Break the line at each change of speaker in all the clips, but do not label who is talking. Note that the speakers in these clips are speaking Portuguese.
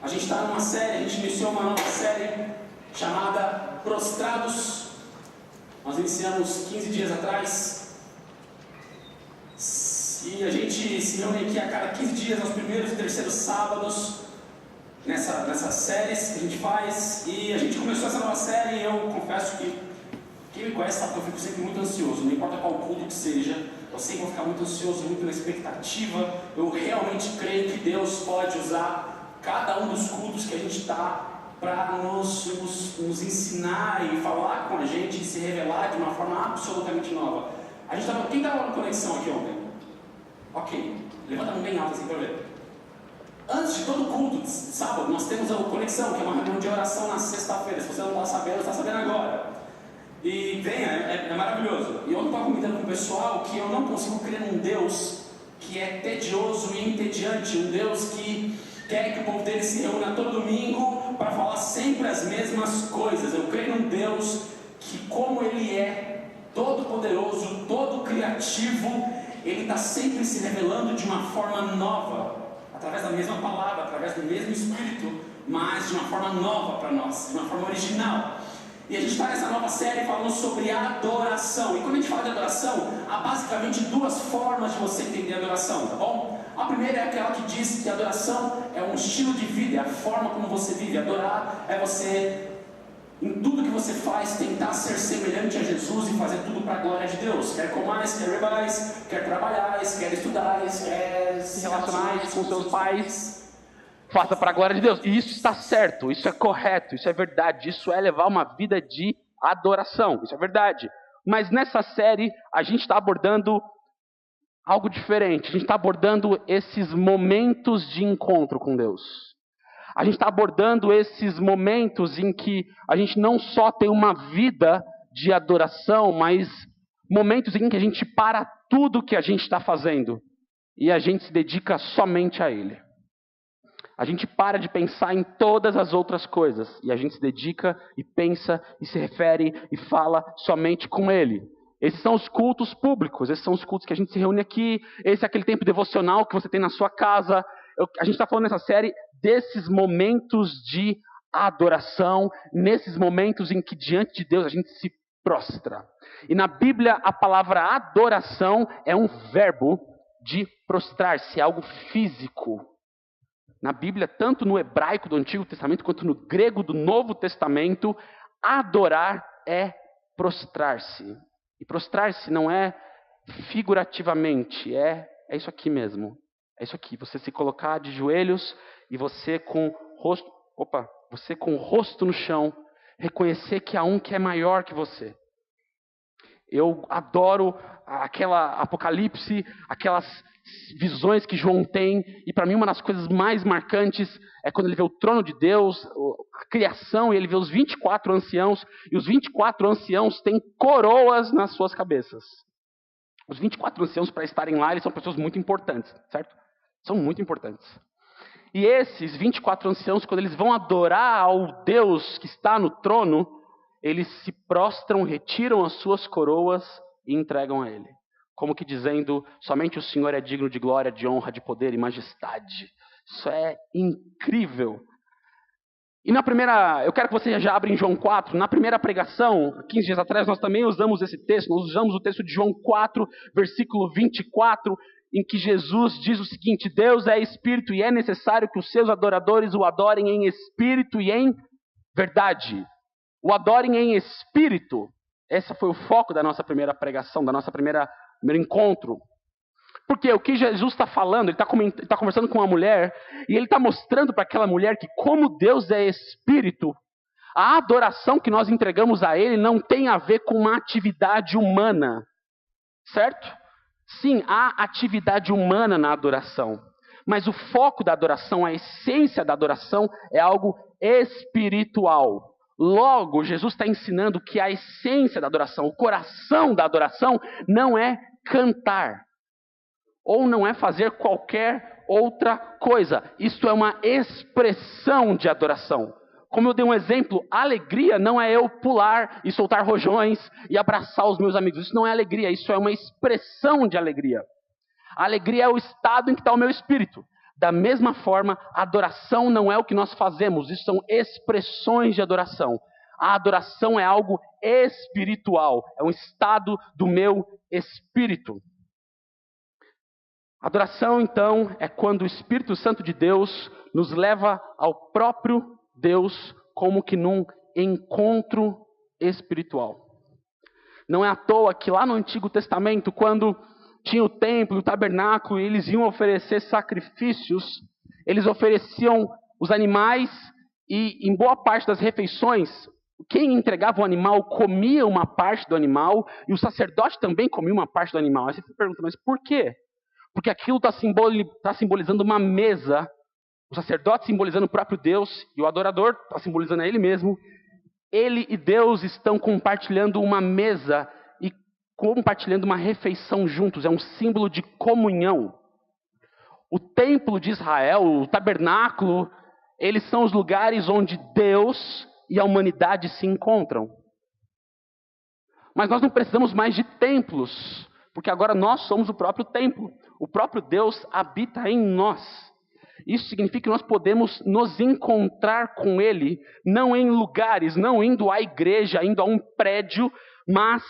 A gente está numa série, a gente iniciou uma nova série chamada Prostrados. Nós iniciamos 15 dias atrás. E a gente se reúne aqui a cada 15 dias, nos primeiros e terceiros sábados, nessas séries que a gente faz. E a gente começou essa nova série e eu confesso que quem me conhece sabe que eu fico sempre muito ansioso, não importa qual culto que seja, eu sempre vou ficar muito ansioso, muito na expectativa. Eu realmente creio que Deus pode usar cada um dos cultos que a gente está para nos ensinar e falar com a gente e se revelar de uma forma absolutamente nova. A gente tava, quem estava na conexão aqui ontem? Ok, levanta a mão bem alta assim para ver. Antes de todo culto de sábado, nós temos a conexão, que é uma reunião de oração na sexta-feira. Se você não está sabendo, está sabendo agora. E venha, é maravilhoso. E eu estava comentando com o pessoal que eu não consigo crer num Deus que é tedioso e entediante, um Deus que quer que o povo dele se reúna todo domingo para falar sempre as mesmas coisas. Eu creio num Deus que, como Ele é todo poderoso, todo criativo, Ele está sempre se revelando de uma forma nova, através da mesma palavra, através do mesmo Espírito, mas de uma forma nova para nós, de uma forma original. E a gente está nessa nova série falando sobre adoração. E quando a gente fala de adoração, há basicamente duas formas de você entender a adoração, tá bom? A primeira é aquela que diz que a adoração é um estilo de vida, é a forma como você vive. Adorar é você, em tudo que você faz, tentar ser semelhante a Jesus e fazer tudo para a glória de Deus. Quer comais, quer bebais, quer trabalhais, quer estudais, quer se relacionar com seus pais. Faça para a glória de Deus. E isso está certo, isso é correto, isso é verdade. Isso é levar uma vida de adoração, isso é verdade. Mas nessa série a gente está abordando algo diferente. A gente está abordando esses momentos de encontro com Deus. A gente está abordando esses momentos em que a gente não só tem uma vida de adoração, mas momentos em que a gente para tudo que a gente está fazendo e a gente se dedica somente a Ele. A gente para de pensar em todas as outras coisas e a gente se dedica e pensa e se refere e fala somente com Ele. Esses são os cultos públicos, esses são os cultos que a gente se reúne aqui, esse é aquele tempo devocional que você tem na sua casa. A gente está falando nessa série desses momentos de adoração, nesses momentos em que diante de Deus a gente se prostra. E na Bíblia a palavra adoração é um verbo de prostrar-se, é algo físico. Na Bíblia, tanto no hebraico do Antigo Testamento quanto no grego do Novo Testamento, adorar é prostrar-se. E prostrar-se não é figurativamente, é isso aqui mesmo. É isso aqui, você se colocar de joelhos e você com o rosto no chão, reconhecer que há um que é maior que você. Eu adoro aquela Apocalipse, aquelas visões que João tem, e para mim uma das coisas mais marcantes é quando ele vê o trono de Deus, a criação, e ele vê os 24 anciãos, e os 24 anciãos têm coroas nas suas cabeças. Os 24 anciãos, para estarem lá, eles são pessoas muito importantes, certo? São muito importantes. E esses 24 anciãos, quando eles vão adorar ao Deus que está no trono, eles se prostram, retiram as suas coroas e entregam a Ele. Como que dizendo, somente o Senhor é digno de glória, de honra, de poder e majestade. Isso é incrível. E eu quero que você já abra em João 4. Na primeira pregação, 15 dias atrás, nós também usamos esse texto. Nós usamos o texto de João 4, versículo 24, em que Jesus diz o seguinte: Deus é espírito e é necessário que os seus adoradores o adorem em espírito e em verdade. O adorem em espírito. Esse foi o foco da nossa primeira pregação, da nossa primeiro encontro. Porque o que Jesus está falando, ele está conversando com uma mulher, e ele está mostrando para aquela mulher que, como Deus é espírito, a adoração que nós entregamos a Ele não tem a ver com uma atividade humana. Certo? Sim, há atividade humana na adoração. Mas o foco da adoração, a essência da adoração, é algo espiritual. Logo, Jesus está ensinando que a essência da adoração, o coração da adoração, não é cantar. Ou não é fazer qualquer outra coisa. Isto é uma expressão de adoração. Como eu dei um exemplo, alegria não é eu pular e soltar rojões e abraçar os meus amigos. Isso não é alegria, isso é uma expressão de alegria. A alegria é o estado em que está o meu espírito.
Da mesma forma, a adoração não é o que nós fazemos, isso são expressões de adoração. A adoração é algo espiritual, é um estado do meu espírito. Adoração, então, é quando o Espírito Santo de Deus nos leva ao próprio Deus, como que num encontro espiritual. Não é à toa que lá no Antigo Testamento, quando tinha o templo, o tabernáculo, e eles iam oferecer sacrifícios, eles ofereciam os animais e em boa parte das refeições, quem entregava o animal comia uma parte do animal e o sacerdote também comia uma parte do animal. Aí você se pergunta, mas por quê? Porque aquilo está simbolizando uma mesa, o sacerdote simbolizando o próprio Deus e o adorador está simbolizando a ele mesmo. Ele e Deus estão compartilhando uma mesa e compartilhando uma refeição juntos. É um símbolo de comunhão. O templo de Israel, o tabernáculo, eles são os lugares onde Deus e a humanidade se encontram. Mas nós não precisamos mais de templos, porque agora nós somos o próprio templo. O próprio Deus habita em nós. Isso significa que nós podemos nos encontrar com Ele, não em lugares, não indo à igreja, indo a um prédio, mas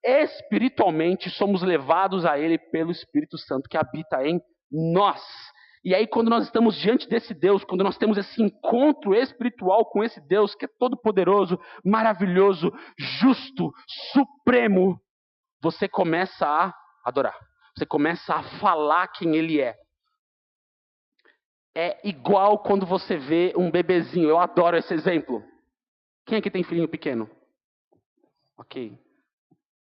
espiritualmente somos levados a Ele pelo Espírito Santo que habita em nós. E aí quando nós estamos diante desse Deus, quando nós temos esse encontro espiritual com esse Deus que é todo-poderoso, maravilhoso, justo, supremo, você começa a adorar. Você começa a falar quem Ele é. É igual quando você vê um bebezinho. Eu adoro esse exemplo. Quem aqui tem filhinho pequeno? Ok.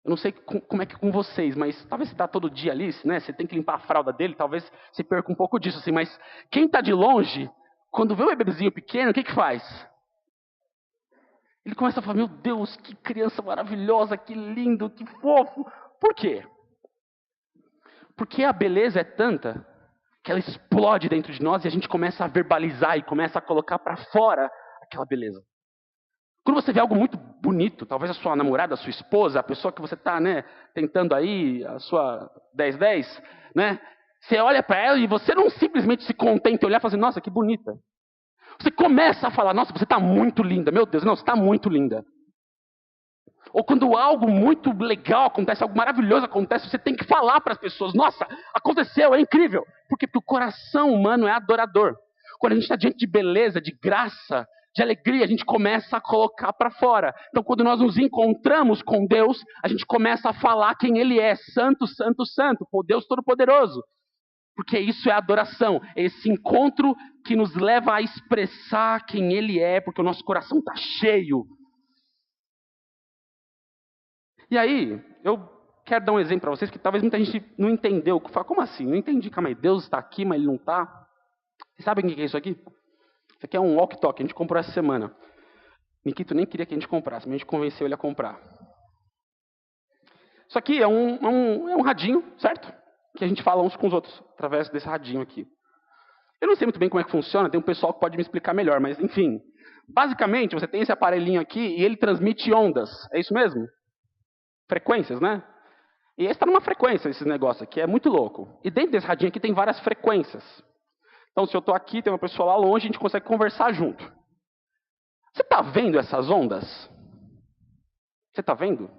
Eu não sei como é que é com vocês, mas talvez você está todo dia ali, né? Você tem que limpar a fralda dele, talvez você perca um pouco disso, assim. Mas quem está de longe, quando vê um bebezinho pequeno, o que faz? Ele começa a falar, meu Deus, que criança maravilhosa, que lindo, que fofo. Por quê? Porque a beleza é tanta que ela explode dentro de nós e a gente começa a verbalizar e começa a colocar para fora aquela beleza. Quando você vê algo muito bonito, talvez a sua namorada, a sua esposa, a pessoa que você está, né, tentando aí, a sua 10-10, né, você olha para ela e você não simplesmente se contenta em olhar e fala assim, nossa, que bonita. Você começa a falar, nossa, você está muito linda, meu Deus, não, você está muito linda. Ou quando algo muito legal acontece, algo maravilhoso acontece, você tem que falar para as pessoas, nossa, aconteceu, é incrível. Por quê? Porque o coração humano é adorador. Quando a gente está diante de beleza, de graça, de alegria, a gente começa a colocar para fora. Então quando nós nos encontramos com Deus, a gente começa a falar quem Ele é, santo, santo, santo, o Deus Todo-Poderoso. Porque isso é adoração, é esse encontro que nos leva a expressar quem Ele é, porque o nosso coração está cheio. E aí, eu quero dar um exemplo para vocês, que talvez muita gente não entendeu. Fala, como assim? Não entendi, calma aí, Deus está aqui, mas Ele não está. Vocês sabem o que é isso aqui? Isso aqui é um walkie-talkie, a gente comprou essa semana. Nikito nem queria que a gente comprasse, mas a gente convenceu ele a comprar. Isso aqui é um radinho, certo? Que a gente fala uns com os outros, através desse radinho aqui. Eu não sei muito bem como é que funciona, tem um pessoal que pode me explicar melhor, mas enfim. Basicamente, você tem esse aparelhinho aqui e ele transmite ondas, é isso mesmo? Frequências, né? E esse está numa frequência, esse negócio aqui, é muito louco. E dentro desse radinho aqui tem várias frequências. Então, se eu estou aqui, tem uma pessoa lá longe, a gente consegue conversar junto. Você está vendo essas ondas? Você está vendo?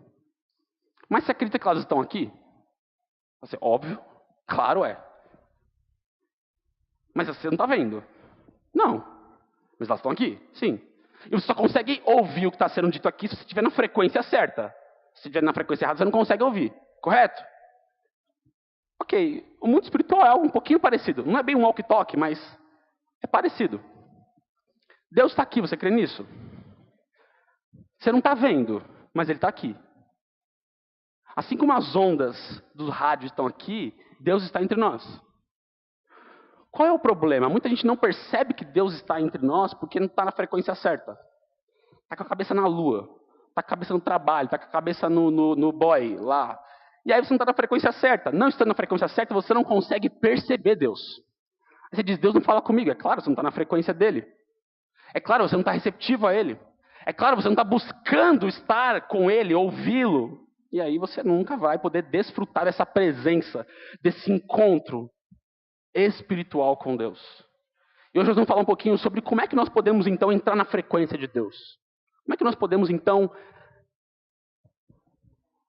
Mas você acredita que elas estão aqui? Você, óbvio, claro é. Mas você não está vendo? Não. Mas elas estão aqui? Sim. E você só consegue ouvir o que está sendo dito aqui se você estiver na frequência certa. Se estiver na frequência errada, você não consegue ouvir. Correto? Ok. O mundo espiritual é algo um pouquinho parecido. Não é bem um walkie-talkie, mas é parecido. Deus está aqui, você crê nisso? Você não está vendo, mas Ele está aqui. Assim como as ondas do rádio estão aqui, Deus está entre nós. Qual é o problema? Muita gente não percebe que Deus está entre nós porque não está na frequência certa. Está com a cabeça na lua. Está com a cabeça no trabalho. Está com a cabeça no boy lá. E aí você não está na frequência certa. Não estando na frequência certa, você não consegue perceber Deus. Aí você diz, Deus não fala comigo. É claro, você não está na frequência dele. É claro, você não está receptivo a Ele. É claro, você não está buscando estar com Ele, ouvi-lo. E aí você nunca vai poder desfrutar dessa presença, desse encontro. espiritual com Deus. E hoje nós vamos falar um pouquinho sobre como é que nós podemos então entrar na frequência de Deus. Como é que nós podemos então,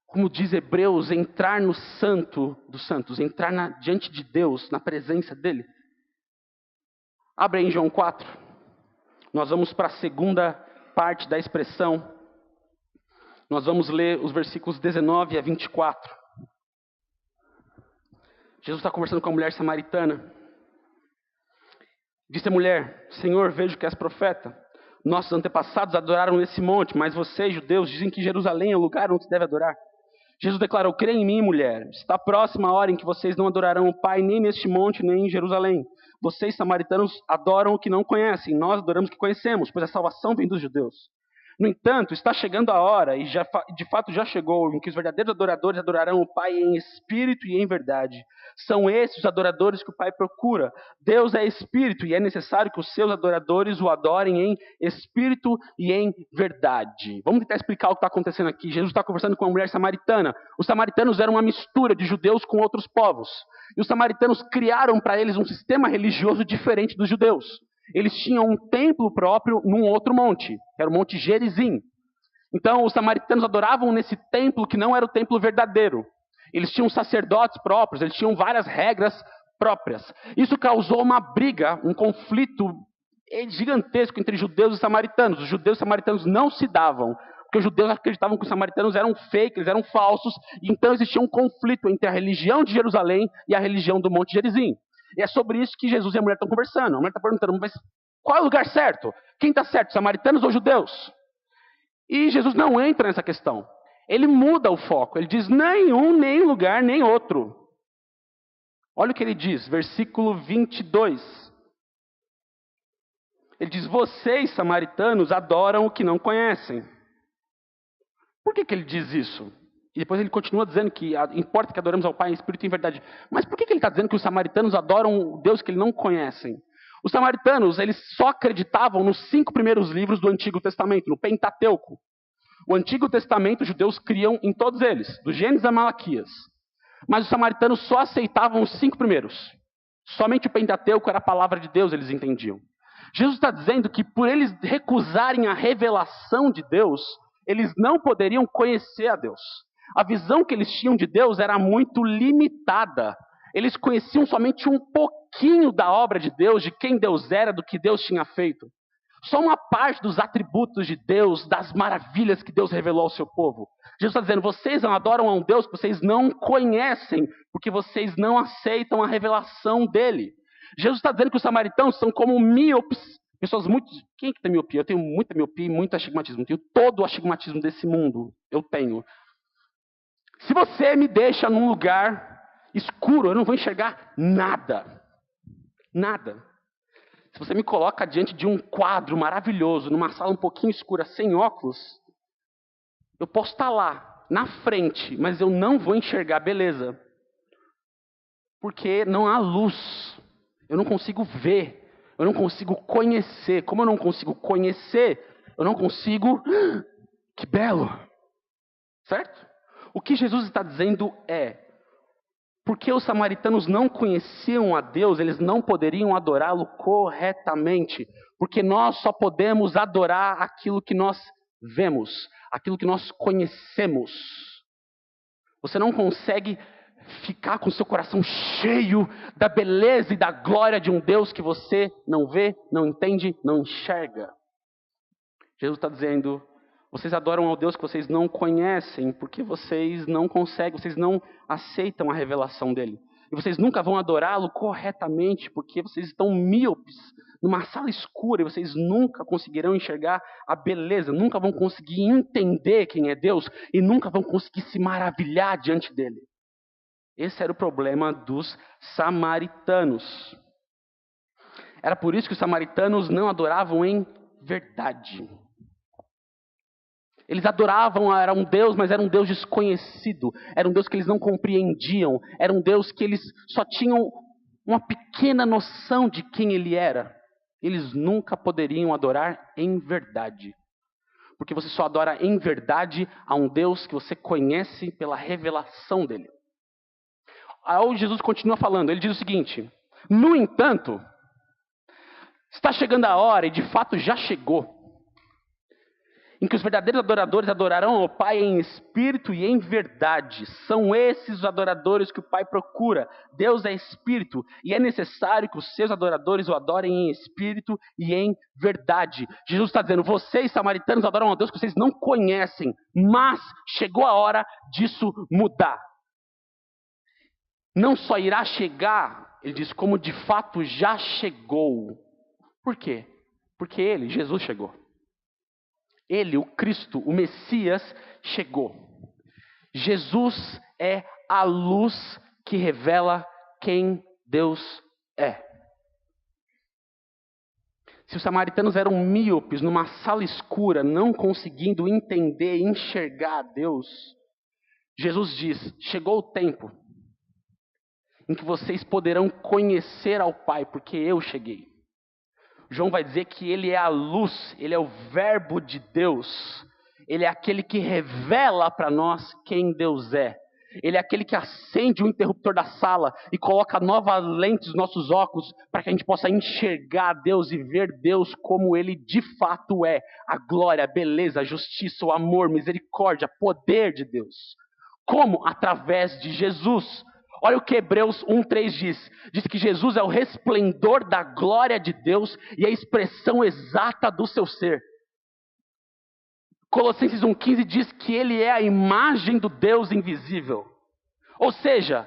como diz Hebreus, entrar no santo dos santos, entrar diante de Deus, na presença dele. Abre aí em João 4. Nós vamos para a segunda parte da expressão. Nós vamos ler os versículos 19 a 24. Jesus está conversando com a mulher samaritana. Disse a mulher: Senhor, vejo que és profeta. Nossos antepassados adoraram nesse monte, mas vocês, judeus, dizem que Jerusalém é o lugar onde se deve adorar. Jesus declarou: Crê em mim, mulher. Está próxima a hora em que vocês não adorarão o Pai nem neste monte, nem em Jerusalém. Vocês, samaritanos, adoram o que não conhecem. Nós adoramos o que conhecemos, pois a salvação vem dos judeus. No entanto, está chegando a hora, e de fato já chegou, em que os verdadeiros adoradores adorarão o Pai em espírito e em verdade. São esses os adoradores que o Pai procura. Deus é espírito, e é necessário que os seus adoradores o adorem em espírito e em verdade. Vamos tentar explicar o que está acontecendo aqui. Jesus está conversando com uma mulher samaritana. Os samaritanos eram uma mistura de judeus com outros povos. E os samaritanos criaram para eles um sistema religioso diferente dos judeus. Eles tinham um templo próprio num outro monte, que era o Monte Gerizim. Então, os samaritanos adoravam nesse templo que não era o templo verdadeiro. Eles tinham sacerdotes próprios, eles tinham várias regras próprias. Isso causou uma briga, um conflito gigantesco entre judeus e samaritanos. Os judeus e samaritanos não se davam, porque os judeus acreditavam que os samaritanos eram fake, eles eram falsos, e então existia um conflito entre a religião de Jerusalém e a religião do Monte Gerizim. E é sobre isso que Jesus e a mulher estão conversando. A mulher está perguntando: mas qual é o lugar certo? Quem está certo, samaritanos ou judeus? E Jesus não entra nessa questão. Ele muda o foco. Ele diz: nenhum, nem lugar, nem outro. Olha o que ele diz, versículo 22. Ele diz: vocês, samaritanos, adoram o que não conhecem. Por que ele diz isso? E depois ele continua dizendo que importa que adoremos ao Pai em espírito e em verdade. Mas por que ele está dizendo que os samaritanos adoram o Deus que eles não conhecem? Os samaritanos, eles só acreditavam nos 5 primeiros livros do Antigo Testamento, no Pentateuco. O Antigo Testamento, os judeus criam em todos eles, do Gênesis a Malaquias. Mas os samaritanos só aceitavam os 5 primeiros. Somente o Pentateuco era a palavra de Deus, eles entendiam. Jesus está dizendo que por eles recusarem a revelação de Deus, eles não poderiam conhecer a Deus. A visão que eles tinham de Deus era muito limitada. Eles conheciam somente um pouquinho da obra de Deus, de quem Deus era, do que Deus tinha feito. Só uma parte dos atributos de Deus, das maravilhas que Deus revelou ao seu povo. Jesus está dizendo: vocês adoram a um Deus que vocês não conhecem, porque vocês não aceitam a revelação dele. Jesus está dizendo que os samaritanos são como míopes. Pessoas muito... Quem que tem miopia? Eu tenho muita miopia e muito astigmatismo. Eu tenho todo o astigmatismo desse mundo. Eu tenho. Se você me deixa num lugar escuro, eu não vou enxergar nada. Nada. Se você me coloca diante de um quadro maravilhoso, numa sala um pouquinho escura, sem óculos, eu posso estar lá, na frente, mas eu não vou enxergar beleza. Porque não há luz. Eu não consigo ver. Eu não consigo conhecer. Como eu não consigo conhecer, eu não consigo... Que belo! Certo? O que Jesus está dizendo é: porque os samaritanos não conheciam a Deus, eles não poderiam adorá-lo corretamente. Porque nós só podemos adorar aquilo que nós vemos, aquilo que nós conhecemos. Você não consegue ficar com seu coração cheio da beleza e da glória de um Deus que você não vê, não entende, não enxerga. Jesus está dizendo: vocês adoram ao Deus que vocês não conhecem, porque vocês não conseguem, vocês não aceitam a revelação dele. E vocês nunca vão adorá-lo corretamente, porque vocês estão míopes numa sala escura, e vocês nunca conseguirão enxergar a beleza, nunca vão conseguir entender quem é Deus, e nunca vão conseguir se maravilhar diante dele. Esse era o problema dos samaritanos. Era por isso que os samaritanos não adoravam em verdade. Eles adoravam, era um Deus, mas era um Deus desconhecido. Era um Deus que eles não compreendiam. Era um Deus que eles só tinham uma pequena noção de quem ele era. Eles nunca poderiam adorar em verdade. Porque você só adora em verdade a um Deus que você conhece pela revelação dele. Aí Jesus continua falando. Ele diz o seguinte: No entanto, está chegando a hora, e de fato já chegou, em que os verdadeiros adoradores adorarão ao Pai em espírito e em verdade. São esses os adoradores que o Pai procura. Deus é espírito e é necessário que os seus adoradores o adorem em espírito e em verdade. Jesus está dizendo, vocês samaritanos adoram a Deus que vocês não conhecem, mas chegou a hora disso mudar. Não só irá chegar, ele diz, como de fato já chegou. Por quê? Porque ele, Jesus, chegou. Ele, o Cristo, o Messias, chegou. Jesus é a luz que revela quem Deus é. Se os samaritanos eram míopes numa sala escura, não conseguindo entender e enxergar Deus, Jesus diz, chegou o tempo em que vocês poderão conhecer ao Pai, porque eu cheguei. João vai dizer que ele é a luz, ele é o verbo de Deus. Ele é aquele que revela para nós quem Deus é. Ele é aquele que acende o interruptor da sala e coloca nova lente nos nossos óculos para que a gente possa enxergar Deus e ver Deus como Ele de fato é. A glória, a beleza, a justiça, o amor, misericórdia, poder de Deus. Como? Através de Jesus. Olha o que Hebreus 1:3 diz. Diz que Jesus é o resplendor da glória de Deus e a expressão exata do seu ser. Colossenses 1:15 diz que ele é a imagem do Deus invisível. Ou seja,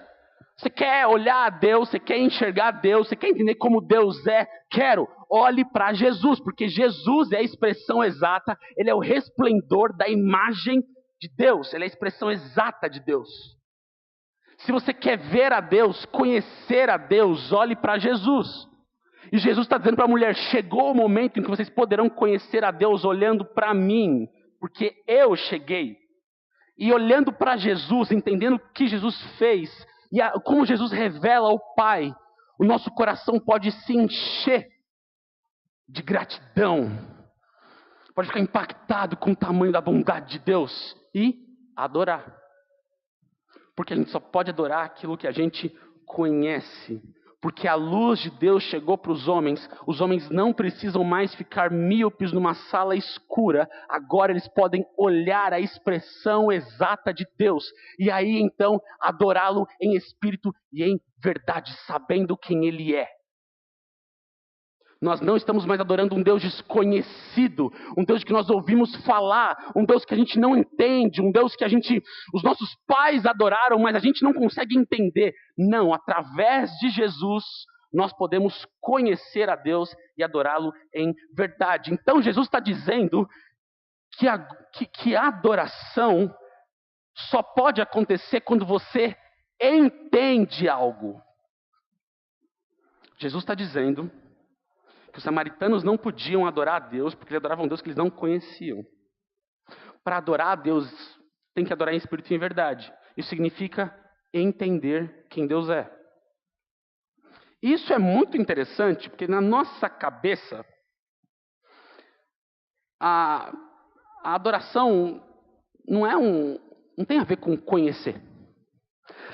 você quer olhar a Deus, você quer enxergar a Deus, você quer entender como Deus é? Quero. Olhe para Jesus, porque Jesus é a expressão exata, ele é o resplendor da imagem de Deus, ele é a expressão exata de Deus. Se você quer ver a Deus, conhecer a Deus, olhe para Jesus. E Jesus está dizendo para a mulher, chegou o momento em que vocês poderão conhecer a Deus olhando para mim, porque eu cheguei. E olhando para Jesus, entendendo o que Jesus fez, e como Jesus revela ao Pai, o nosso coração pode se encher de gratidão. Pode ficar impactado com o tamanho da bondade de Deus e adorar. Porque a gente só pode adorar aquilo que a gente conhece. Porque a luz de Deus chegou para os homens não precisam mais ficar míopes numa sala escura, agora eles podem olhar a expressão exata de Deus, e aí então adorá-lo em espírito e em verdade, sabendo quem Ele é. Nós não estamos mais adorando um Deus desconhecido, um Deus que nós ouvimos falar, um Deus que a gente não entende, um Deus que os nossos pais adoraram, mas a gente não consegue entender. Não, através de Jesus, nós podemos conhecer a Deus e adorá-lo em verdade. Então Jesus está dizendo que a adoração só pode acontecer quando você entende algo. Jesus está dizendo que os samaritanos não podiam adorar a Deus, porque eles adoravam a Deus que eles não conheciam. Para adorar a Deus, tem que adorar em espírito e em verdade. Isso significa entender quem Deus é. Isso é muito interessante, porque na nossa cabeça, a adoração não tem a ver com conhecer.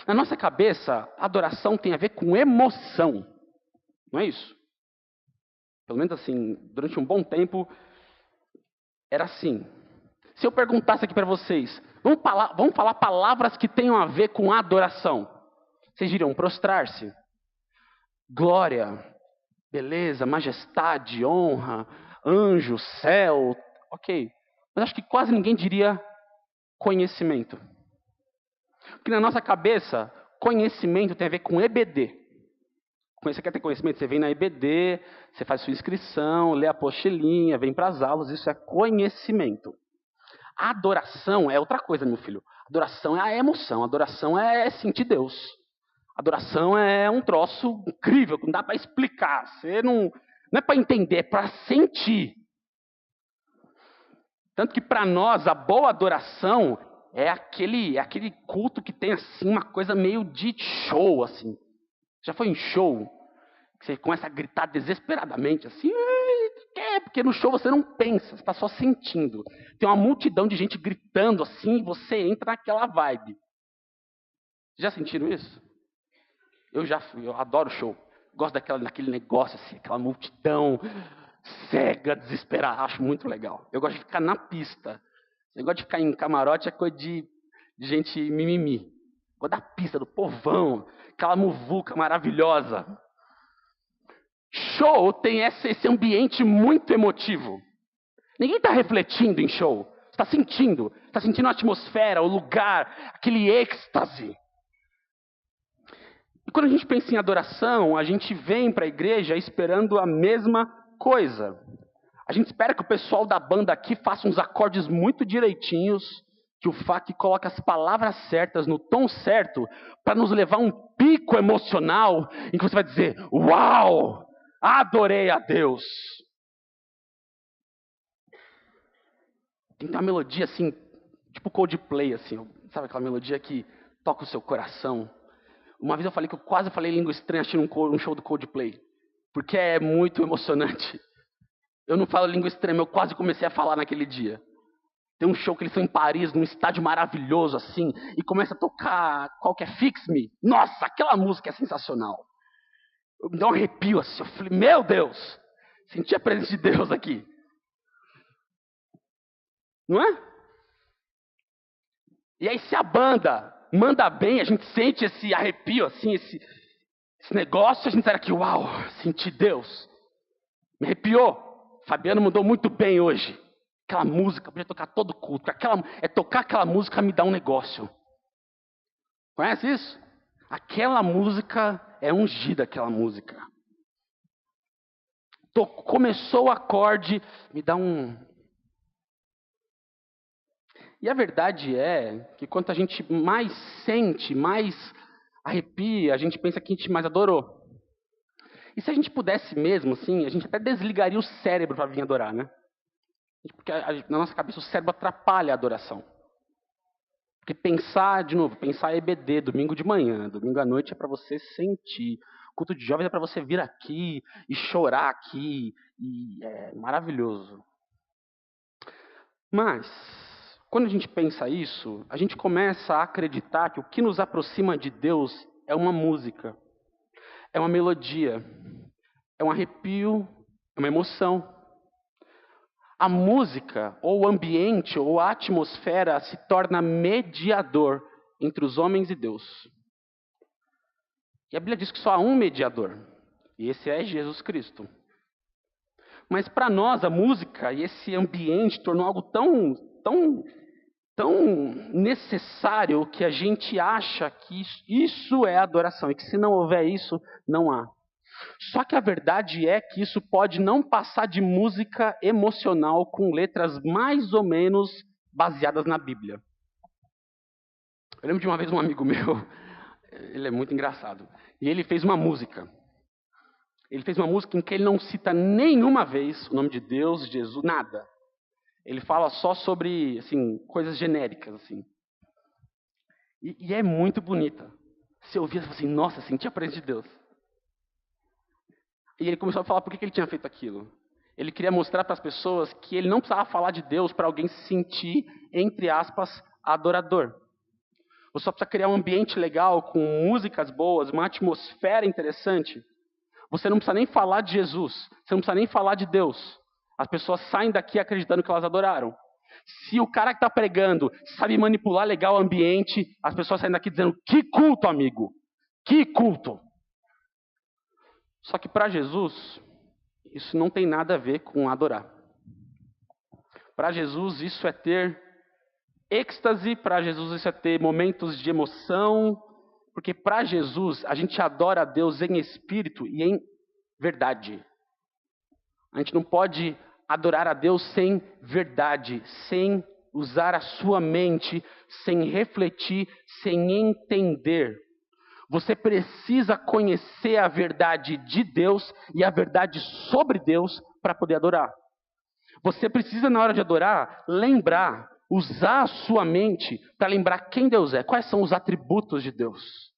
Na nossa cabeça, a adoração tem a ver com emoção. Não é isso? Pelo menos assim, durante um bom tempo, era assim. Se eu perguntasse aqui para vocês, vamos falar palavras que tenham a ver com adoração. Vocês diriam prostrar-se, glória, beleza, majestade, honra, anjo, céu, ok. Mas acho que quase ninguém diria conhecimento. Porque na nossa cabeça, conhecimento tem a ver com EBD. Você quer ter conhecimento? Você vem na EBD, você faz sua inscrição, lê a apostilinha, vem para as aulas, isso é conhecimento. A adoração é outra coisa, meu filho. Adoração é a emoção, adoração é sentir Deus. Adoração é um troço incrível, que não dá para explicar. Você não é para entender, é para sentir. Tanto que para nós, a boa adoração é aquele culto que tem assim uma coisa meio de show, assim. Já foi em show? Que você começa a gritar desesperadamente, assim, porque no show você não pensa, você está só sentindo. Tem uma multidão de gente gritando assim, e você entra naquela vibe. Já sentiram isso? Eu adoro show. Gosto daquele negócio assim, aquela multidão cega, desesperada. Acho muito legal. Eu gosto de ficar na pista. Eu gosto de ficar em camarote, é coisa de gente mimimi. Gosto da pista, do povão, aquela muvuca maravilhosa. Show tem esse ambiente muito emotivo. Ninguém está refletindo em show. Está sentindo a atmosfera, o lugar, aquele êxtase. E quando a gente pensa em adoração, a gente vem para a igreja esperando a mesma coisa. A gente espera que o pessoal da banda aqui faça uns acordes muito direitinhos, que o FAC coloque as palavras certas no tom certo, para nos levar a um pico emocional em que você vai dizer, uau, adorei a Deus. Tem que ter uma melodia assim, tipo Coldplay, assim, sabe aquela melodia que toca o seu coração? Uma vez eu falei que eu quase falei língua estranha assistindo um show do Coldplay, porque é muito emocionante. Eu não falo língua estranha, eu quase comecei a falar naquele dia. Tem um show que eles estão em Paris, num estádio maravilhoso assim, e começa a tocar qual que é Fix Me. Nossa, aquela música é sensacional. Me dá um arrepio assim, eu falei, meu Deus, senti a presença de Deus aqui. Não é? E aí se a banda manda bem, a gente sente esse arrepio, assim, esse negócio, a gente sai aqui, uau, senti Deus. Me arrepiou. Fabiano mandou muito bem hoje. Aquela música, podia tocar todo culto. Tocar aquela música me dá um negócio. Conhece isso? Aquela música é ungida, aquela música. Começou o acorde, me dá um... E a verdade é que quanto a gente mais sente, mais arrepia, a gente pensa que a gente mais adorou. E se a gente pudesse mesmo, assim, a gente até desligaria o cérebro para vir adorar, né? Porque na nossa cabeça o cérebro atrapalha a adoração. Porque pensar é EBD, domingo de manhã, domingo à noite é para você sentir. Culto de jovens é para você vir aqui e chorar aqui. E é maravilhoso. Mas, quando a gente pensa isso, a gente começa a acreditar que o que nos aproxima de Deus é uma música, é uma melodia, é um arrepio, é uma emoção. A música, ou o ambiente, ou a atmosfera se torna mediador entre os homens e Deus. E a Bíblia diz que só há um mediador, e esse é Jesus Cristo. Mas para nós, a música e esse ambiente tornou algo tão necessário que a gente acha que isso é adoração, e que se não houver isso, não há. Só que a verdade é que isso pode não passar de música emocional com letras mais ou menos baseadas na Bíblia. Eu lembro de uma vez um amigo meu, ele é muito engraçado, e ele fez uma música. Ele fez uma música em que ele não cita nenhuma vez o nome de Deus, Jesus, nada. Ele fala só sobre, assim, coisas genéricas, assim. E é muito bonita. Você ouvia e fala assim, nossa, senti a presença de Deus. E ele começou a falar por que ele tinha feito aquilo. Ele queria mostrar para as pessoas que ele não precisava falar de Deus para alguém se sentir, entre aspas, adorador. Você só precisa criar um ambiente legal, com músicas boas, uma atmosfera interessante. Você não precisa nem falar de Jesus. Você não precisa nem falar de Deus. As pessoas saem daqui acreditando que elas adoraram. Se o cara que está pregando sabe manipular legal o ambiente, as pessoas saem daqui dizendo, que culto, amigo! Que culto! Só que para Jesus, isso não tem nada a ver com adorar. Para Jesus, isso é ter êxtase, para Jesus, isso é ter momentos de emoção, porque para Jesus, a gente adora a Deus em espírito e em verdade. A gente não pode adorar a Deus sem verdade, sem usar a sua mente, sem refletir, sem entender. Você precisa conhecer a verdade de Deus e a verdade sobre Deus para poder adorar. Você precisa, na hora de adorar, lembrar, usar a sua mente para lembrar quem Deus é. Quais são os atributos de Deus?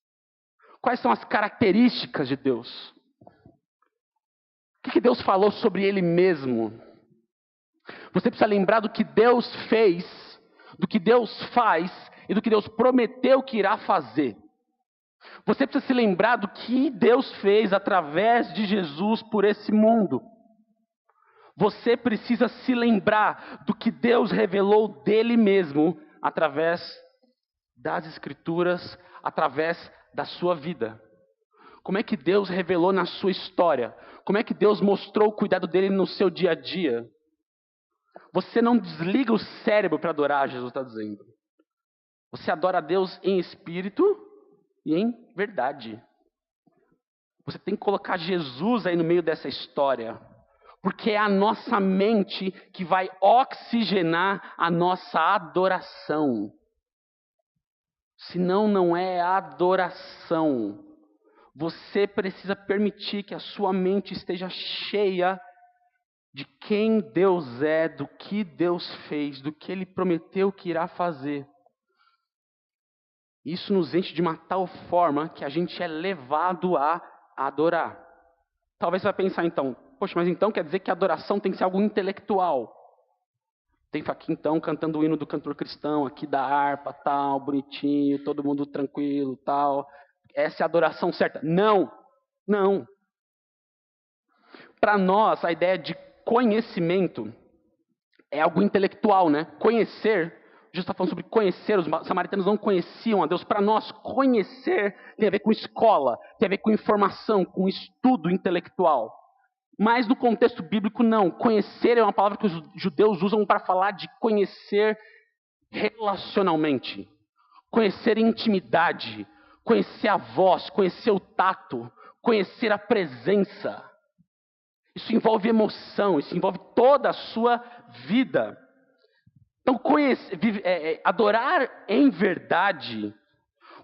Quais são as características de Deus? O que Deus falou sobre Ele mesmo? Você precisa lembrar do que Deus fez, do que Deus faz e do que Deus prometeu que irá fazer. Você precisa se lembrar do que Deus fez através de Jesus por esse mundo. Você precisa se lembrar do que Deus revelou dele mesmo através das Escrituras, através da sua vida. Como é que Deus revelou na sua história? Como é que Deus mostrou o cuidado dele no seu dia a dia? Você não desliga o cérebro para adorar, Jesus está dizendo. Você adora a Deus em espírito e em verdade. Você tem que colocar Jesus aí no meio dessa história. Porque é a nossa mente que vai oxigenar a nossa adoração. Senão não é adoração. Você precisa permitir que a sua mente esteja cheia de quem Deus é, do que Deus fez, do que Ele prometeu que irá fazer. Isso nos enche de uma tal forma que a gente é levado a adorar. Talvez você vai pensar então, poxa, mas então quer dizer que a adoração tem que ser algo intelectual. Tem aqui então cantando o hino do cantor cristão, aqui da harpa, tal, bonitinho, todo mundo tranquilo, tal. Essa é a adoração certa. Não, não. Para nós, a ideia de conhecimento é algo intelectual, né? Conhecer, Jesus está falando sobre conhecer, os samaritanos não conheciam a Deus. Para nós, conhecer tem a ver com escola, tem a ver com informação, com estudo intelectual. Mas no contexto bíblico, não. Conhecer é uma palavra que os judeus usam para falar de conhecer relacionalmente. Conhecer intimidade, conhecer a voz, conhecer o tato, conhecer a presença. Isso envolve emoção, isso envolve toda a sua vida. Então, adorar em verdade,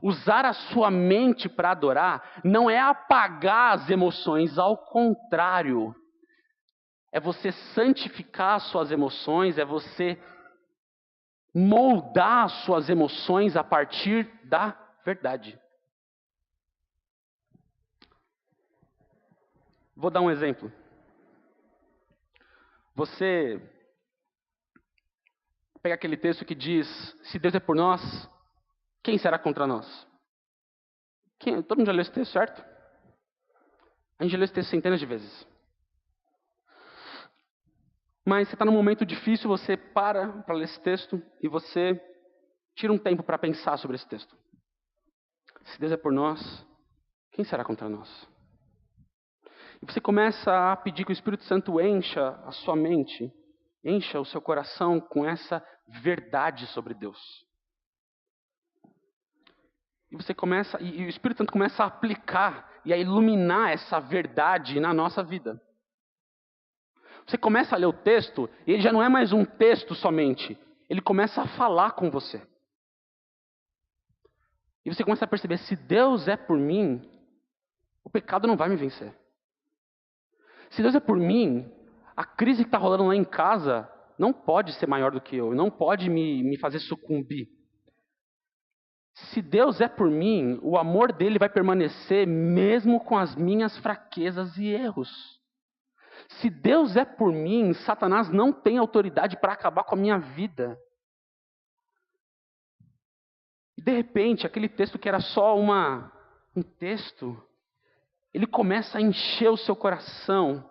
usar a sua mente para adorar, não é apagar as emoções, ao contrário. É você santificar as suas emoções, é você moldar as suas emoções a partir da verdade. Vou dar um exemplo. Você pega aquele texto que diz, se Deus é por nós, quem será contra nós? Todo mundo já leu esse texto, certo? A gente já leu esse texto centenas de vezes. Mas você está num momento difícil, você para ler esse texto e você tira um tempo para pensar sobre esse texto. Se Deus é por nós, quem será contra nós? E você começa a pedir que o Espírito Santo encha a sua mente, encha o seu coração com essa verdade sobre Deus. E você começa, e o Espírito Santo começa a aplicar e a iluminar essa verdade na nossa vida. Você começa a ler o texto e ele já não é mais um texto somente. Ele começa a falar com você. E você começa a perceber, se Deus é por mim, o pecado não vai me vencer. Se Deus é por mim, a crise que está rolando lá em casa não pode ser maior do que eu, não pode me fazer sucumbir. Se Deus é por mim, o amor dele vai permanecer mesmo com as minhas fraquezas e erros. Se Deus é por mim, Satanás não tem autoridade para acabar com a minha vida. E de repente, aquele texto que era só um texto, ele começa a encher o seu coração.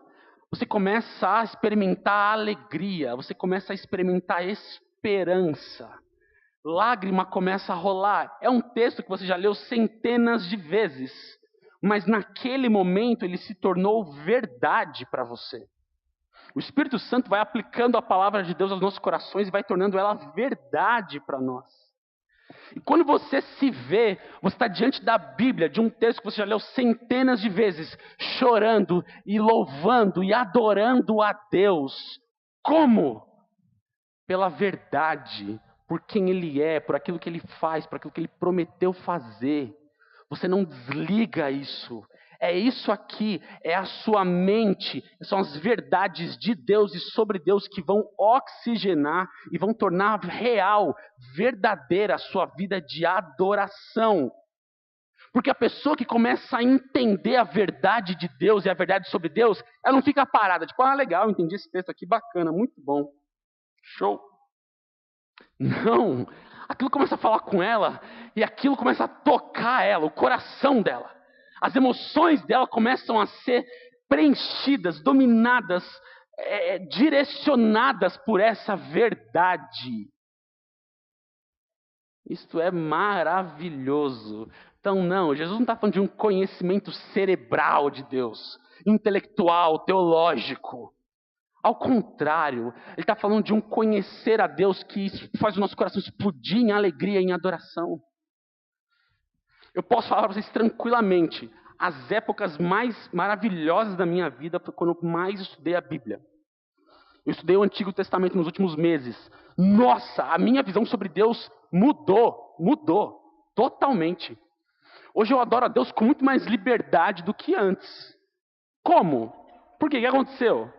Você começa a experimentar alegria, você começa a experimentar esperança. Lágrima começa a rolar. É um texto que você já leu centenas de vezes, mas naquele momento ele se tornou verdade para você. O Espírito Santo vai aplicando a palavra de Deus aos nossos corações e vai tornando ela verdade para nós. E quando você se vê, você está diante da Bíblia, de um texto que você já leu centenas de vezes, chorando e louvando e adorando a Deus. Como? Pela verdade, por quem Ele é, por aquilo que Ele faz, por aquilo que Ele prometeu fazer. Você não desliga isso. É isso aqui, é a sua mente, são as verdades de Deus e sobre Deus que vão oxigenar e vão tornar real, verdadeira a sua vida de adoração. Porque a pessoa que começa a entender a verdade de Deus e a verdade sobre Deus, ela não fica parada, tipo, legal, entendi esse texto aqui, bacana, muito bom, show. Não. Aquilo começa a falar com ela e aquilo começa a tocar ela, o coração dela. As emoções dela começam a ser preenchidas, dominadas, direcionadas por essa verdade. Isto é maravilhoso. Então, não, Jesus não está falando de um conhecimento cerebral de Deus, intelectual, teológico. Ao contrário, ele está falando de um conhecer a Deus que faz o nosso coração explodir em alegria, em adoração. Eu posso falar para vocês tranquilamente, as épocas mais maravilhosas da minha vida foi quando eu mais estudei a Bíblia. Eu estudei o Antigo Testamento nos últimos meses. Nossa, a minha visão sobre Deus mudou totalmente. Hoje eu adoro a Deus com muito mais liberdade do que antes. Como? Por quê? O que aconteceu?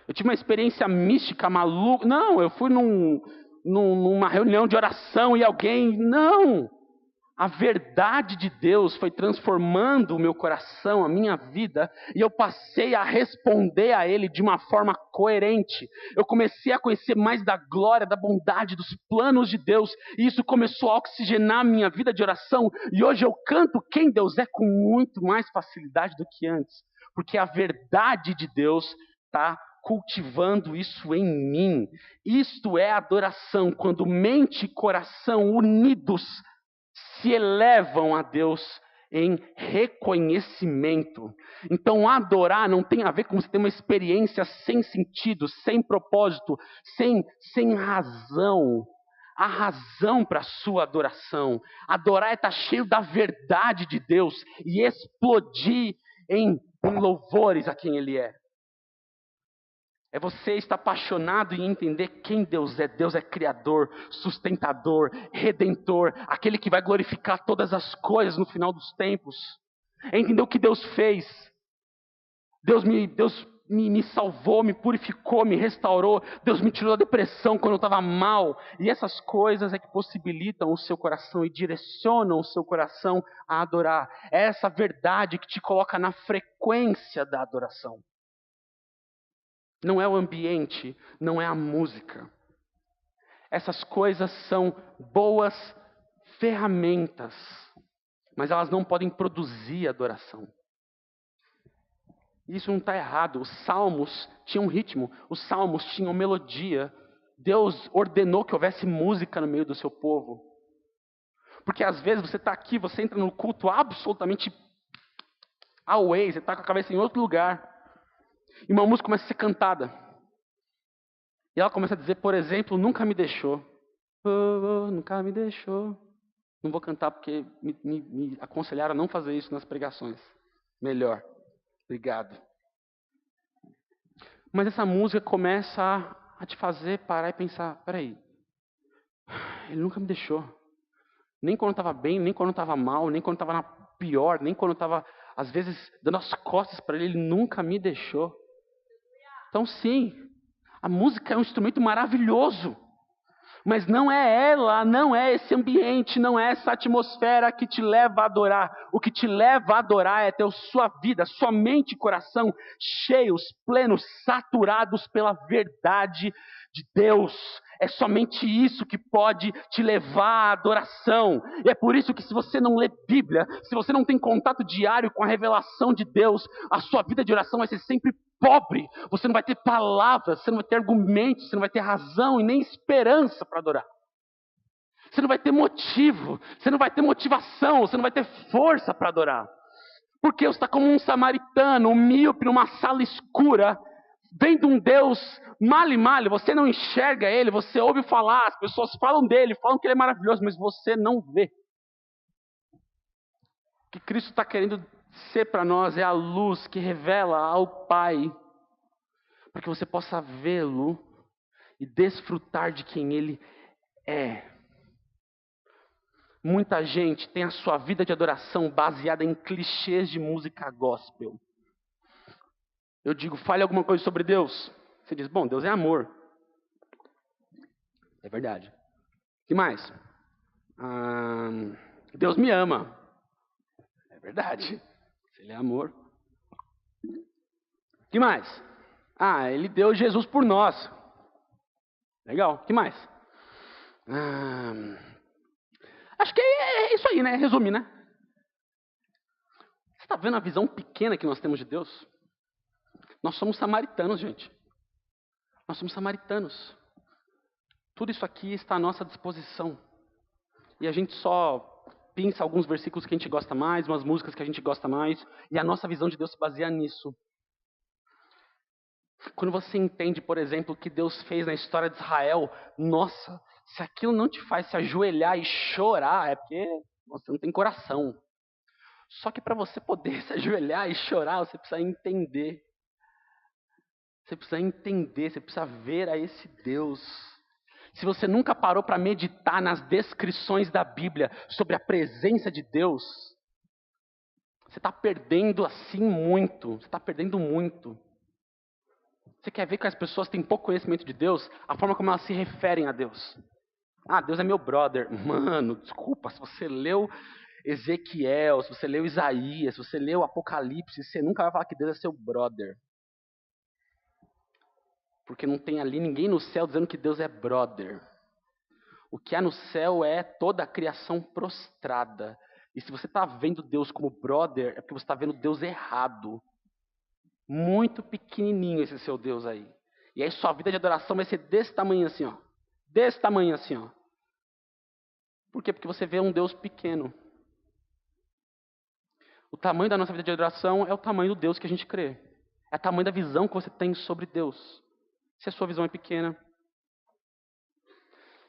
Eu tive uma experiência mística maluca. Não, eu fui numa reunião de oração e alguém... Não! A verdade de Deus foi transformando o meu coração, a minha vida, e eu passei a responder a Ele de uma forma coerente. Eu comecei a conhecer mais da glória, da bondade, dos planos de Deus, e isso começou a oxigenar a minha vida de oração, e hoje eu canto quem Deus é com muito mais facilidade do que antes, porque a verdade de Deus está cultivando isso em mim. Isto é adoração, quando mente e coração unidos se elevam a Deus em reconhecimento. Então, adorar não tem a ver com você ter uma experiência sem sentido, sem propósito, sem razão. Há razão para a sua adoração. Adorar é estar cheio da verdade de Deus e explodir em louvores a quem Ele é. É você estar apaixonado em entender quem Deus é. Deus é criador, sustentador, redentor, aquele que vai glorificar todas as coisas no final dos tempos. É entender o que Deus fez. Deus me salvou, me purificou, me restaurou. Deus me tirou da depressão quando eu estava mal. E essas coisas é que possibilitam o seu coração e direcionam o seu coração a adorar. É essa verdade que te coloca na frequência da adoração. Não é o ambiente, não é a música. Essas coisas são boas ferramentas, mas elas não podem produzir adoração. Isso não está errado. Os salmos tinham ritmo, os salmos tinham melodia. Deus ordenou que houvesse música no meio do seu povo. Porque às vezes você está aqui, você entra no culto absolutamente away, você está com a cabeça em outro lugar. E uma música começa a ser cantada. E ela começa a dizer, por exemplo, nunca me deixou. Nunca me deixou. Não vou cantar porque me aconselharam a não fazer isso nas pregações. Melhor. Obrigado. Mas essa música começa a te fazer parar e pensar, peraí, ele nunca me deixou. Nem quando eu estava bem, nem quando eu estava mal, nem quando eu estava na pior, nem quando eu estava, às vezes, dando as costas para ele nunca me deixou. Então sim, a música é um instrumento maravilhoso, mas não é ela, não é esse ambiente, não é essa atmosfera que te leva a adorar. O que te leva a adorar é ter a sua vida, sua mente e coração cheios, plenos, saturados pela verdade de Deus. É somente isso que pode te levar à adoração. E é por isso que se você não lê Bíblia, se você não tem contato diário com a revelação de Deus, a sua vida de oração vai ser sempre pobre. Você não vai ter palavras, você não vai ter argumentos, você não vai ter razão e nem esperança para adorar. Você não vai ter motivo, você não vai ter motivação, você não vai ter força para adorar. Porque você está como um samaritano, um míope numa sala escura, vendo um Deus male, você não enxerga Ele, você ouve falar, as pessoas falam dele, falam que Ele é maravilhoso, mas você não vê. O que Cristo está querendo ser para nós é a luz que revela ao Pai, para que você possa vê-lo e desfrutar de quem Ele é. Muita gente tem a sua vida de adoração baseada em clichês de música gospel. Eu digo, fale alguma coisa sobre Deus. Você diz, bom, Deus é amor. É verdade. O que mais? Deus me ama. É verdade. Se Ele é amor. O que mais? Ele deu Jesus por nós. Legal. O que mais? Acho que é isso aí, né? Resume, né? Você está vendo a visão pequena que nós temos de Deus? Nós somos samaritanos, gente. Nós somos samaritanos. Tudo isso aqui está à nossa disposição. E a gente só pinça alguns versículos que a gente gosta mais, umas músicas que a gente gosta mais, e a nossa visão de Deus se baseia nisso. Quando você entende, por exemplo, o que Deus fez na história de Israel, nossa, se aquilo não te faz se ajoelhar e chorar, é porque você não tem coração. Só que para você poder se ajoelhar e chorar, você precisa entender. Você precisa entender, você precisa ver a esse Deus. Se você nunca parou para meditar nas descrições da Bíblia sobre a presença de Deus, você está perdendo assim muito. Você está perdendo muito. Você quer ver que as pessoas têm pouco conhecimento de Deus? A forma como elas se referem a Deus. Ah, Deus é meu brother. Mano, desculpa, se você leu Ezequiel, se você leu Isaías, se você leu Apocalipse, você nunca vai falar que Deus é seu brother. Porque não tem ali ninguém no céu dizendo que Deus é brother. O que há no céu é toda a criação prostrada. E se você está vendo Deus como brother, é porque você está vendo Deus errado. Muito pequenininho esse seu Deus aí. E aí sua vida de adoração vai ser desse tamanho assim, ó. Desse tamanho assim, ó. Por quê? Porque você vê um Deus pequeno. O tamanho da nossa vida de adoração é o tamanho do Deus que a gente crê. É o tamanho da visão que você tem sobre Deus. Se a sua visão é pequena,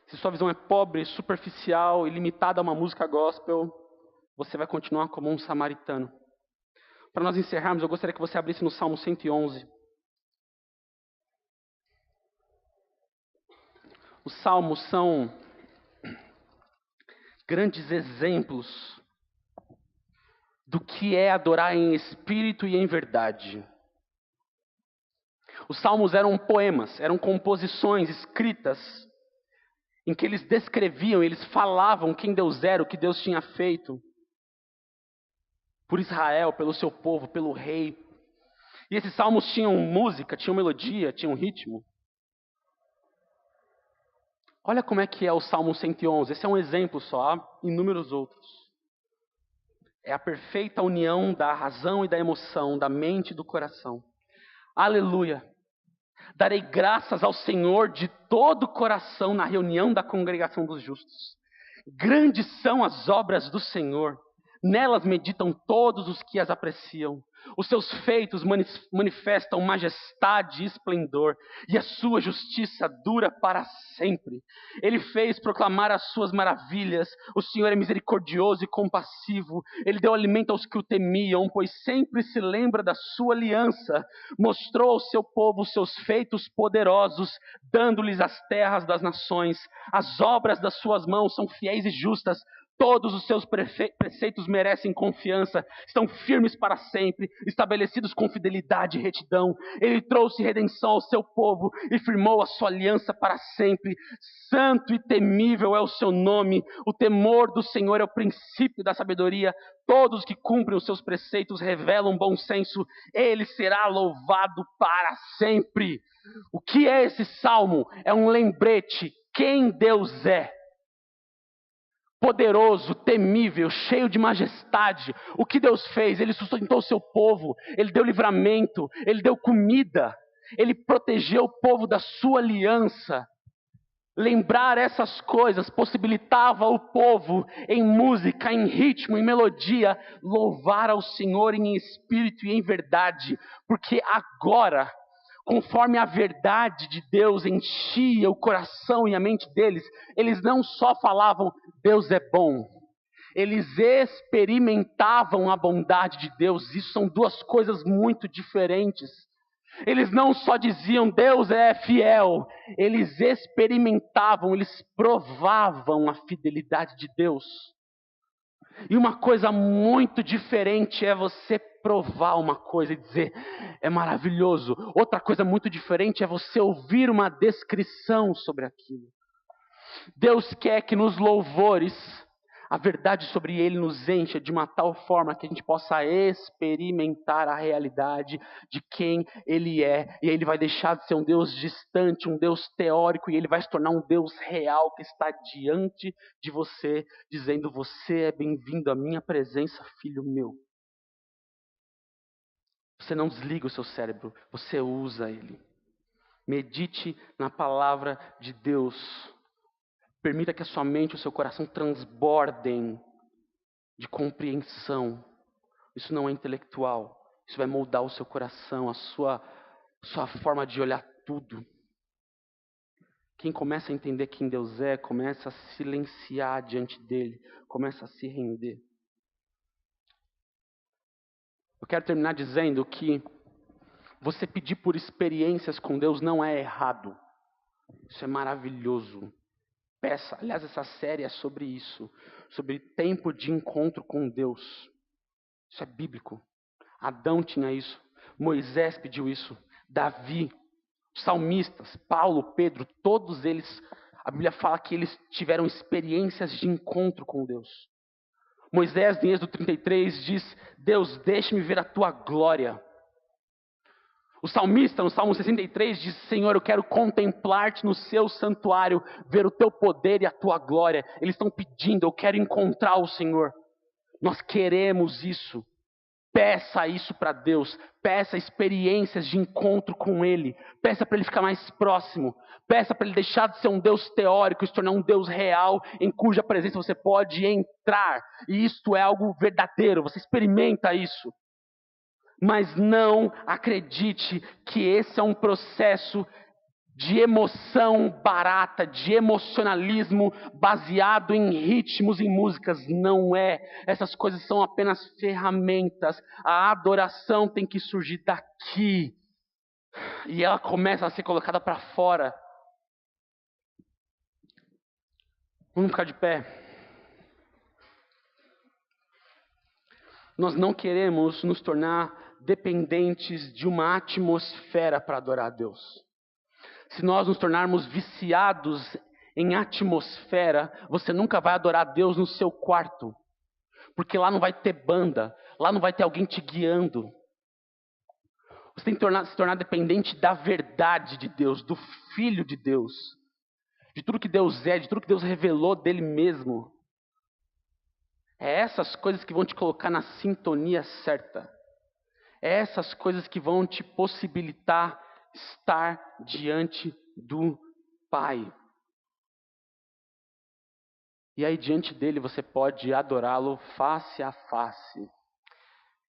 se sua visão é pobre, superficial e limitada a uma música gospel, você vai continuar como um samaritano. Para nós encerrarmos, eu gostaria que você abrisse no Salmo 111. Os salmos são grandes exemplos do que é adorar em espírito e em verdade. Os salmos eram poemas, eram composições escritas em que eles descreviam, eles falavam quem Deus era, o que Deus tinha feito por Israel, pelo seu povo, pelo rei. E esses salmos tinham música, tinham melodia, tinham ritmo. Olha como é que é o Salmo 111. Esse é um exemplo só, há inúmeros outros. É a perfeita união da razão e da emoção, da mente e do coração. Aleluia! Darei graças ao Senhor de todo o coração na reunião da congregação dos justos. Grandes são as obras do Senhor. Nelas meditam todos os que as apreciam. Os seus feitos manifestam majestade e esplendor, e a sua justiça dura para sempre. Ele fez proclamar as suas maravilhas. O Senhor é misericordioso e compassivo. Ele deu alimento aos que o temiam, pois sempre se lembra da sua aliança. Mostrou ao seu povo os seus feitos poderosos, dando-lhes as terras das nações. As obras das suas mãos são fiéis e justas. Todos os seus preceitos merecem confiança, estão firmes para sempre, estabelecidos com fidelidade e retidão. Ele trouxe redenção ao seu povo e firmou a sua aliança para sempre. Santo e temível é o seu nome. O temor do Senhor é o princípio da sabedoria. Todos que cumprem os seus preceitos revelam bom senso. Ele será louvado para sempre. O que é esse salmo? É um lembrete quem Deus é. Poderoso, temível, cheio de majestade. O que Deus fez? Ele sustentou o seu povo, Ele deu livramento, Ele deu comida, Ele protegeu o povo da sua aliança. Lembrar essas coisas possibilitava o povo, em música, em ritmo, em melodia, louvar ao Senhor em espírito e em verdade, porque agora, conforme a verdade de Deus enchia o coração e a mente deles, eles não só falavam, Deus é bom. Eles experimentavam a bondade de Deus. Isso são duas coisas muito diferentes. Eles não só diziam, Deus é fiel. Eles experimentavam, eles provavam a fidelidade de Deus. E uma coisa muito diferente é você provar uma coisa e dizer, é maravilhoso. Outra coisa muito diferente é você ouvir uma descrição sobre aquilo. Deus quer que nos louvores a verdade sobre Ele nos encha de uma tal forma que a gente possa experimentar a realidade de quem Ele é. E aí Ele vai deixar de ser um Deus distante, um Deus teórico, e Ele vai se tornar um Deus real que está diante de você, dizendo: você é bem-vindo à minha presença, filho meu. Você não desliga o seu cérebro, você usa ele. Medite na palavra de Deus. Permita que a sua mente e o seu coração transbordem de compreensão. Isso não é intelectual. Isso vai moldar o seu coração, a sua forma de olhar tudo. Quem começa a entender quem Deus é, começa a silenciar diante dele, começa a se render. Eu quero terminar dizendo que você pedir por experiências com Deus não é errado. Isso é maravilhoso. Peça. Aliás, essa série é sobre isso. Sobre tempo de encontro com Deus. Isso é bíblico. Adão tinha isso. Moisés pediu isso. Davi. Os salmistas. Paulo, Pedro. Todos eles. A Bíblia fala que eles tiveram experiências de encontro com Deus. Moisés, em Êxodo 33, diz: Deus, deixe-me ver a tua glória. O salmista, no Salmo 63, diz: Senhor, eu quero contemplar-te no seu santuário, ver o teu poder e a tua glória. Eles estão pedindo: eu quero encontrar o Senhor. Nós queremos isso. Peça isso para Deus. Peça experiências de encontro com Ele. Peça para Ele ficar mais próximo. Peça para Ele deixar de ser um Deus teórico e se tornar um Deus real, em cuja presença você pode entrar. E isto é algo verdadeiro. Você experimenta isso. Mas não acredite que esse é um processo de emoção barata, de emocionalismo baseado em ritmos e músicas. Não é. Essas coisas são apenas ferramentas. A adoração tem que surgir daqui. E ela começa a ser colocada para fora. Vamos ficar de pé. Nós não queremos nos tornar dependentes de uma atmosfera para adorar a Deus. Se nós nos tornarmos viciados em atmosfera, você nunca vai adorar a Deus no seu quarto. Porque lá não vai ter banda, lá não vai ter alguém te guiando. Você tem que se tornar dependente da verdade de Deus, do Filho de Deus. De tudo que Deus é, de tudo que Deus revelou dele mesmo. É essas coisas que vão te colocar na sintonia certa. É essas coisas que vão te possibilitar estar diante do Pai. E aí diante dele você pode adorá-lo face a face.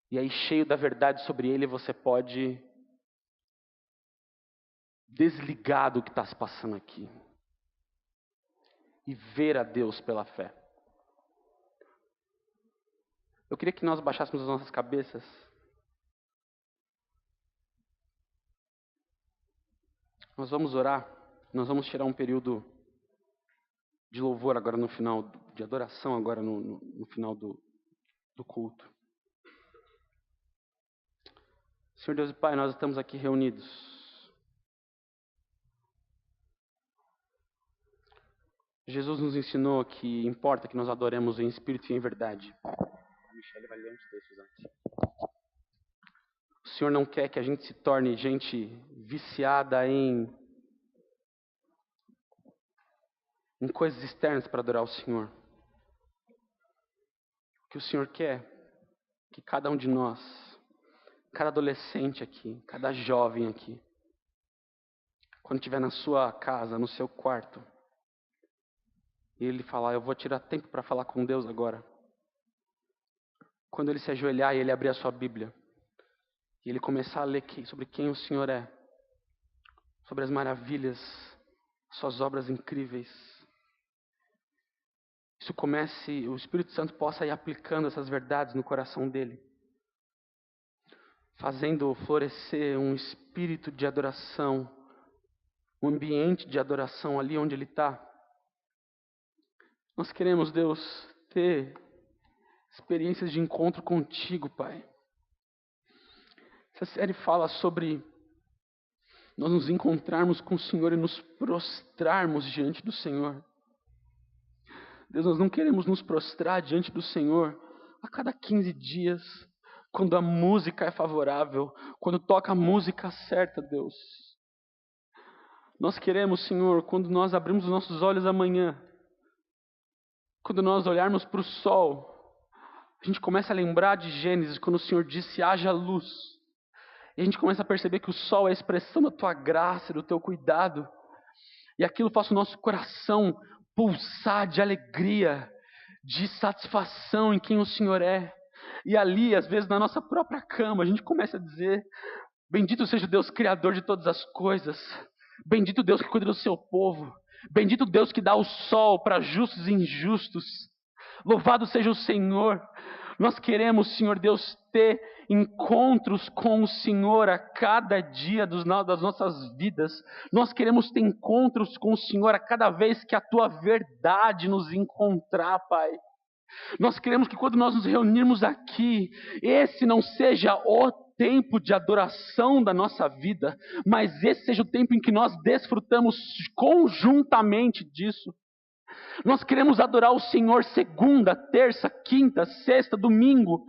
E aí cheio da verdade sobre ele você pode desligar do que está se passando aqui. E ver a Deus pela fé. Eu queria que nós baixássemos as nossas cabeças. Nós vamos orar. Nós vamos tirar um período de louvor agora no final, de adoração agora no final do culto. Senhor Deus e Pai, nós estamos aqui reunidos. Jesus nos ensinou que importa que nós adoremos em espírito e em verdade. A Michelle vai ler uns textos antes. O Senhor não quer que a gente se torne gente viciada em coisas externas para adorar o Senhor. O que o Senhor quer é que cada um de nós, cada adolescente aqui, cada jovem aqui, quando estiver na sua casa, no seu quarto, e ele falar: eu vou tirar tempo para falar com Deus agora. Quando ele se ajoelhar e ele abrir a sua Bíblia, e ele começar a ler sobre quem o Senhor é, sobre as maravilhas, suas obras incríveis, o Espírito Santo possa ir aplicando essas verdades no coração dele, fazendo florescer um espírito de adoração, um ambiente de adoração ali onde ele está. Nós queremos, Deus, ter experiências de encontro contigo, Pai. Essa série fala sobre nós nos encontrarmos com o Senhor e nos prostrarmos diante do Senhor. Deus, nós não queremos nos prostrar diante do Senhor a cada 15 dias, quando a música é favorável, quando toca a música certa, Deus. Nós queremos, Senhor, quando nós abrimos os nossos olhos amanhã, quando nós olharmos para o sol, a gente começa a lembrar de Gênesis, quando o Senhor disse, haja luz. E a gente começa a perceber que o sol é a expressão da tua graça, do teu cuidado. E aquilo faz o nosso coração pulsar de alegria, de satisfação em quem o Senhor é. E ali, às vezes, na nossa própria cama, a gente começa a dizer, bendito seja o Deus Criador de todas as coisas. Bendito Deus que cuida do seu povo. Bendito Deus que dá o sol para justos e injustos. Louvado seja o Senhor. Nós queremos, Senhor Deus, ter encontros com o Senhor a cada dia das nossas vidas. Nós queremos ter encontros com o Senhor a cada vez que a Tua verdade nos encontrar, Pai. Nós queremos que quando nós nos reunirmos aqui, esse não seja o tempo de adoração da nossa vida, mas esse seja o tempo em que nós desfrutamos conjuntamente disso. Nós queremos adorar o Senhor segunda, terça, quinta, sexta, domingo.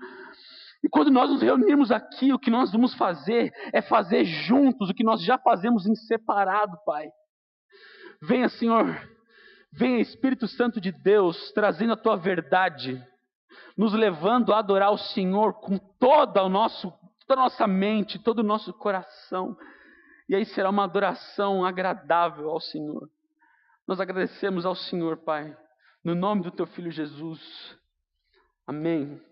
E quando nós nos reunirmos aqui, o que nós vamos fazer é fazer juntos o que nós já fazemos em separado, Pai. Venha, Senhor, venha Espírito Santo de Deus, trazendo a Tua verdade, nos levando a adorar o Senhor com toda a nossa mente, todo o nosso coração. E aí será uma adoração agradável ao Senhor. Nós agradecemos ao Senhor, Pai, no nome do Teu Filho Jesus. Amém.